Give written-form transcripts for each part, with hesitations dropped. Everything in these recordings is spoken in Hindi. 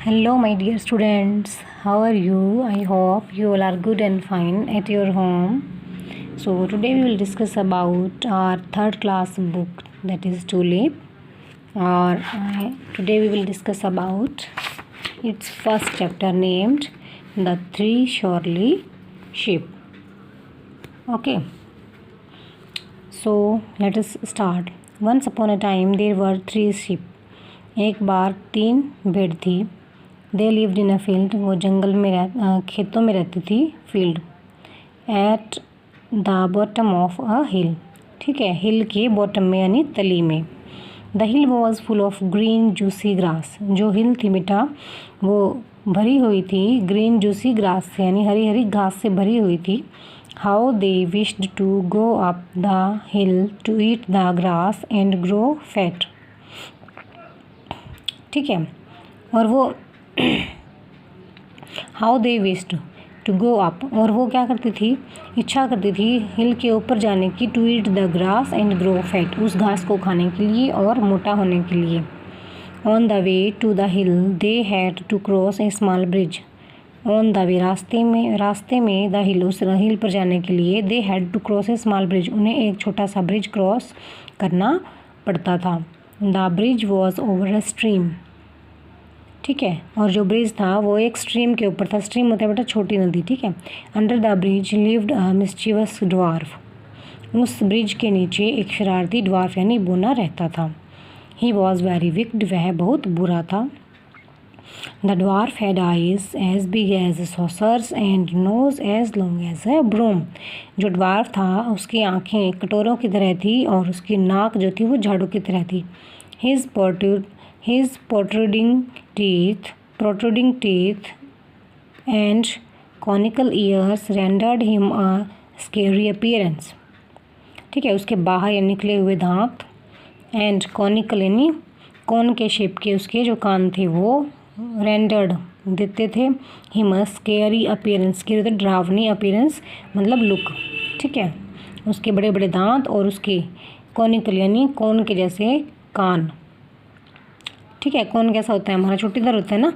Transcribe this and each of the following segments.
Hello, my dear students. How are you? I hope you all are good and fine at your home. So, today we will discuss about our third class book, that is Tulip. Today we will discuss about its first chapter named The Three Surely Sheep. Okay. So, let us start. Once upon a time there were three sheep. एक बार 3 भेड़ थी. They lived in a field, वो जंगल में खेतों में रहती थी. Field at the bottom of a hill. ठीक है, हिल के बॉटम में यानी तली में. The hill was full of green juicy grass. जो हिल थी बेटा वो भरी हुई थी ग्रीन जूसी ग्रास से, यानी हरी हरी घास से भरी हुई थी. How they wished to go up the hill to eat the grass and grow fat. ठीक है, और वो how they wished to go up, और वो क्या करती थी, इच्छा करती थी हिल के ऊपर जाने की. To eat the grass and grow fat, उस घास को खाने के लिए और मोटा होने के लिए. On the way to the hill they had to cross a small bridge. On the way रास्ते में द हिल, उस हिल पर जाने के लिए. They had to cross a small bridge, उन्हें एक छोटा सा ब्रिज क्रॉस करना पड़ता था. The bridge was over a stream. ठीक है, और जो ब्रिज था वो एक स्ट्रीम के ऊपर था. स्ट्रीम होता है बेटा छोटी नदी. ठीक है, under the bridge lived a mischievous dwarf. उस ब्रिज के नीचे एक शरारती ड्वार्फ यानी बूना रहता था. ही वॉज वेरी विक्ड, वह बहुत बुरा था. The dwarf had eyes as big as saucers and nose as long as a broom. जो ड्वार्फ था उसकी आंखें कटोरों की तरह थी और उसकी नाक जो थी वो झाड़ू की तरह थी. His protruding teeth and conical ears rendered him a scary appearance. ठीक है, उसके बाहर या निकले हुए दांत एंड कॉनिकल यानी कौन के शेप के उसके जो कान थे वो रेंडर्ड देते थे हिम अ स्केरी अपीयरेंस. की होते डरावनी अपीयरेंस मतलब लुक. ठीक है, उसके बड़े बड़े दांत और उसके कॉनिकल यानी कौन के जैसे कान. ठीक है, कौन कैसा होता है, हमारा चोटीदार होता है ना,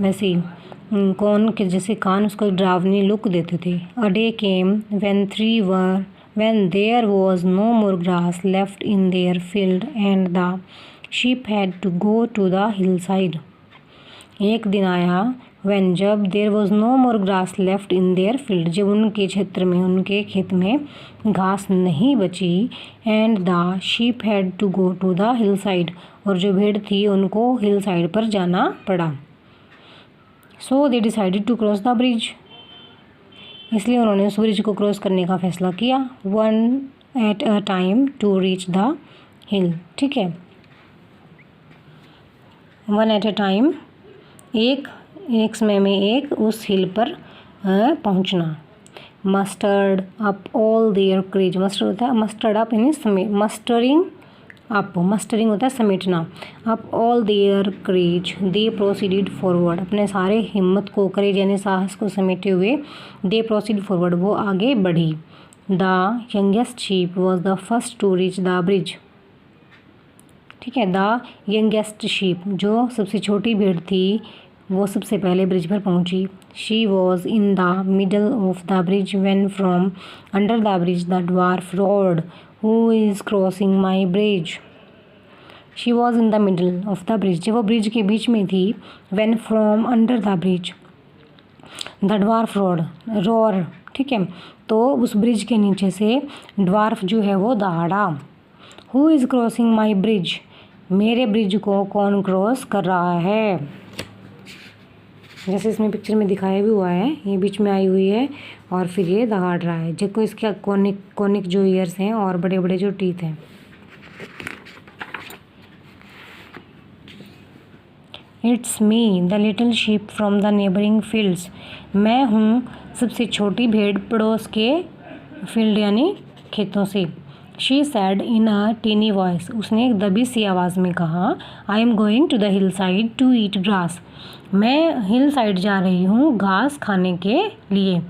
वैसे ही कौन के जैसे कान उसको डरावनी लुक देते थे. A day came when there was no more grass left in their field and the sheep had to go to the hillside. एक दिन आया when जब there was no more grass left in their field, जब उनके क्षेत्र में उनके खेत में घास नहीं बची. and the sheep had to go to the hillside, और जो भेड़ थी उनको हिल साइड पर जाना पड़ा. so they decided to cross the bridge. इसलिए उन्होंने उस ब्रिज को क्रॉस करने का फैसला किया. one at a time to reach the hill. ठीक है, one at a time एक समय में एक उस हिल पर पहुंचना. Mustard up all their courage. Mustard होता है मस्टर्ड अप यानी मस्टरिंग अप. मस्टरिंग होता है समेटना. Up all their courage they proceeded forward. अपने सारे हिम्मत को, करेज यानी साहस को समेटे हुए दे प्रोसीड फॉरवर्ड, वो आगे बढ़ी. The youngest sheep was the first to reach the bridge. ठीक है, द यंगेस्ट शीप जो सबसे छोटी भेड़ थी वो सबसे पहले ब्रिज पर पहुंची. She was in the middle of the bridge when from under the bridge the dwarf road who is crossing my bridge. She was in the middle of the bridge, जब वो ब्रिज के बीच में थी. When from under the bridge the dwarf roar. ठीक है, तो उस ब्रिज के नीचे से ड्वार्फ जो है वो दहाड़ा. Who is crossing my bridge, मेरे ब्रिज को कौन क्रॉस कर रहा है. जैसे इसमें पिक्चर में दिखाया भी हुआ है, ये बीच में आई हुई है और फिर ये दहाड़ रहा है. जबकि इसके कॉनिक जो ईयर्स हैं और बड़े बड़े जो टीथ हैं. It's me the little sheep from the neighbouring fields. मैं हूँ सबसे छोटी भेड़ पड़ोस के फील्ड यानी खेतों से. She said in a tiny voice. उसने एक दबी सी आवाज़ में कहा. I am going to the hill side to eat grass. मैं हिल साइड जा रही हूँ घास खाने के लिए.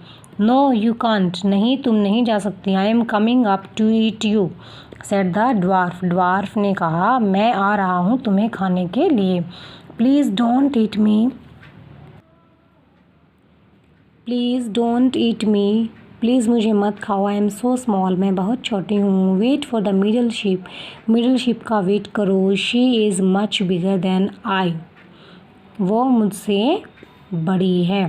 नो यू कांट, नहीं तुम नहीं जा सकती. I am coming up to eat you said the dwarf. Dwarf ने कहा मैं आ रहा हूँ तुम्हें खाने के लिए. Please don't eat me please don't eat me, please मुझे मत खाओ, आई एम सो स्मॉल, मैं बहुत छोटी हूँ, wait for the middle sheep, middle sheep का वेट करो, she is much bigger than I, वो मुझसे बड़ी है,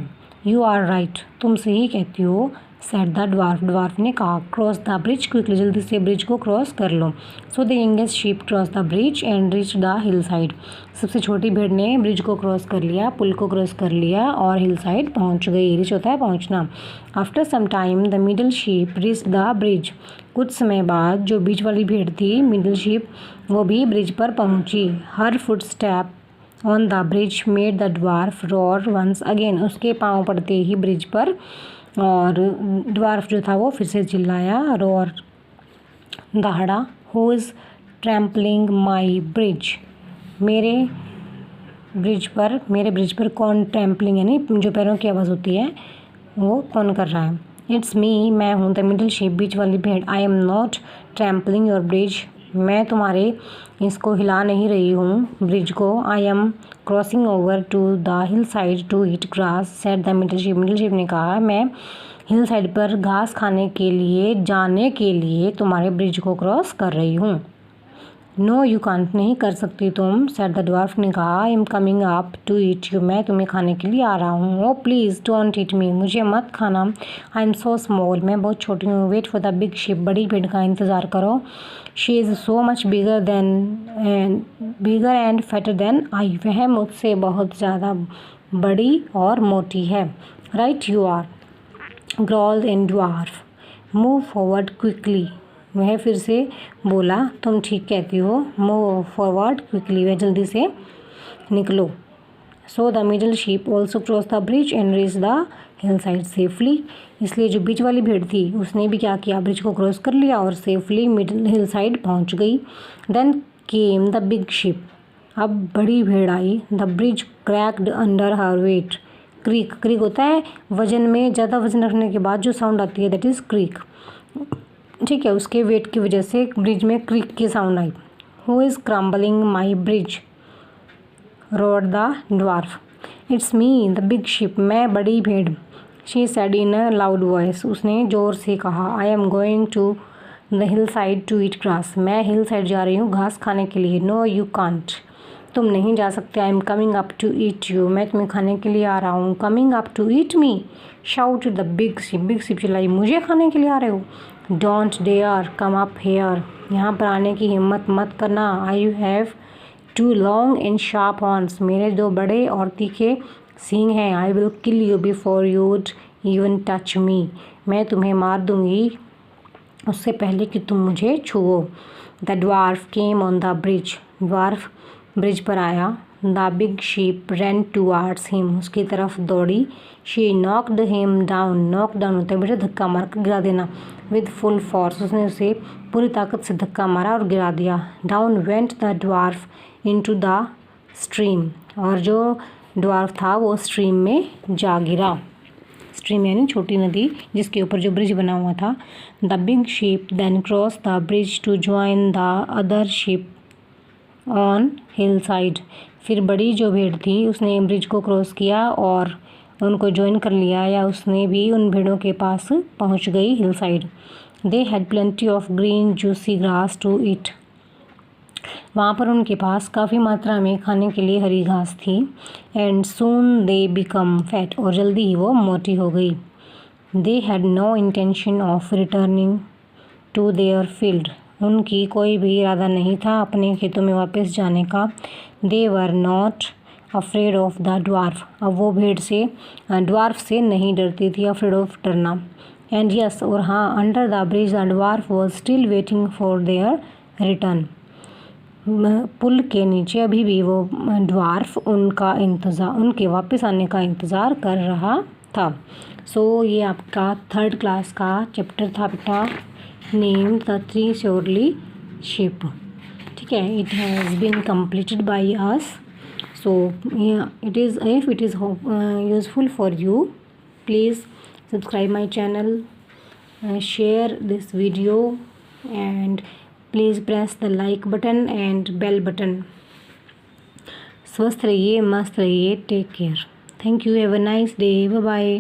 यू आर राइट, तुम सही कहती हो, सेड द ड्वार्फ, ड्वार्फ ने कहा, क्रॉस द ब्रिज क्विकली, जल्दी से ब्रिज को क्रॉस कर लो, so the youngest sheep cross the bridge and reach the hill side, सबसे छोटी भेड़ ने ब्रिज को क्रॉस कर लिया, पुल को क्रॉस कर लिया और हिल साइड पहुँच गई, रीच होता है पहुँचना। After some time the middle sheep reach the bridge, कुछ समय बाद जो बीच वाली भेड़ थी मिडल शीप वो भी ब्रिज पर पहुँची, her foot step on the bridge made the dwarf roar once again, उसके पाँव पड़ते ही ब्रिज पर और ड्वार्फ जो था वो फिर से चिल्लाया, रोर दहाड़ा, who is trampling my bridge, मेरे ब्रिज पर कौन ट्रैम्पलिंग यानी जो पैरों की आवाज़ होती है वो कौन कर रहा है। इट्स मी, मैं हूँ, द मिडल शीप, बीच वाली भेड़, I am not trampling your bridge, मैं तुम्हारे इसको हिला नहीं रही हूँ ब्रिज को, I am crossing over to the hill side to eat grass, said the middle sheep ने कहा, मैं हिल साइड पर घास खाने के लिए जाने के लिए तुम्हारे ब्रिज को क्रॉस कर रही हूँ। नो यू कांट, नहीं कर सकती तुम, सेड द ड्वार्फ ने कहा, I am coming up to eat you, मैं तुम्हें खाने के लिए आ रहा हूँ, ओ प्लीज़ डोंट ईट मी, मुझे मत खाना, आई एम सो स्मॉल, मैं बहुत छोटी हूँ, wait for the big sheep, बड़ी भेड़ का इंतज़ार करो, she is so much bigger and fatter than I, वह मुझसे बहुत ज़्यादा बड़ी और मोटी है, right you are, growled and dwarf, move forward quickly, वह फिर से बोला, तुम ठीक कहती हो, मूव फॉरवर्ड क्विकली, वह जल्दी से निकलो, so the middle sheep also cross the bridge and reach the hill side safely, इसलिए जो बीच वाली भेड़ थी उसने भी क्या किया, ब्रिज को क्रॉस कर लिया और सेफली मिडल हिल साइड पहुंच गई। Then came the big sheep, अब बड़ी भेड़ आई, the bridge cracked under her weight, creak, creak होता है वजन में, ज़्यादा वजन रखने के बाद जो साउंड आती है दैट इज़ क्रीक, ठीक है, उसके वेट की वजह से ब्रिज में क्रीक की साउंड आई। Who is crumbling my bridge, roared the dwarf, it's me the big sheep, मैं बड़ी भेड़, she said in a loud voice, उसने ज़ोर से कहा, I am going to the hill side to eat grass, मैं हिल साइड जा रही हूँ घास खाने के लिए, नो यू कांट, तुम नहीं जा सकते, I am coming up to eat you, मैं तुम्हें खाने के लिए आ रहा हूँ, coming up to eat me, shout the big sheep चिल्लाई, मुझे खाने के लिए आ रहे हो, don't dare come up here, यहाँ पर आने की हिम्मत मत करना, I have two long and sharp horns, मेरे दो बड़े और तीखे सींग हैं, I will kill you before you'd even touch me, मैं तुम्हें मार दूंगी उससे पहले कि तुम मुझे छुओ। The dwarf came on the bridge, dwarf bridge पर आया, the big sheep ran towards him, उसकी तरफ दौड़ी, she knocked him down, knock down होता है बेटा धक्का मार कर गिरा देना, विद फुल फोर्स, उसने उसे पूरी ताकत से धक्का मारा और गिरा दिया। Down went the dwarf into the stream, और जो ड्वार्फ था वो स्ट्रीम में जा गिरा, स्ट्रीम यानी छोटी नदी जिसके ऊपर जो ब्रिज बना हुआ था। The big sheep then cross the bridge to join the other sheep on hillside, फिर बड़ी जो भेड़ थी उसने ब्रिज को क्रॉस किया और उनको ज्वाइन कर लिया, या उसने भी उन भेड़ों के पास पहुंच गई hillside. They had plenty of green juicy grass to eat, वहाँ पर उनके पास काफ़ी मात्रा में खाने के लिए हरी घास थी। And soon they become fat, और जल्दी ही वो मोटी हो गई। They had no intention of returning to their field, उनकी कोई भी इरादा नहीं था अपने खेतों में वापस जाने का। They were not afraid of the dwarf, अब वो भेड़ से ड्वार्फ से नहीं डरती थी, अफ्रेड ऑफ डरना। एंड यस, और हाँ, under the bridge the dwarf was still waiting for their return, पुल के नीचे अभी भी वो ड्वार्फ उनके वापस आने का इंतज़ार कर रहा था। सो ये आपका 3rd क्लास का चैप्टर था बेटा, नेम द 3 श्योरली शिप, ठीक है। It has been completed by us, so it is, if it is useful for you, please subscribe my channel, share this video, and please press the like button and bell button. स्वस्थ रहिए, मस्त रहिए, take care, thank you, have a nice day, bye bye.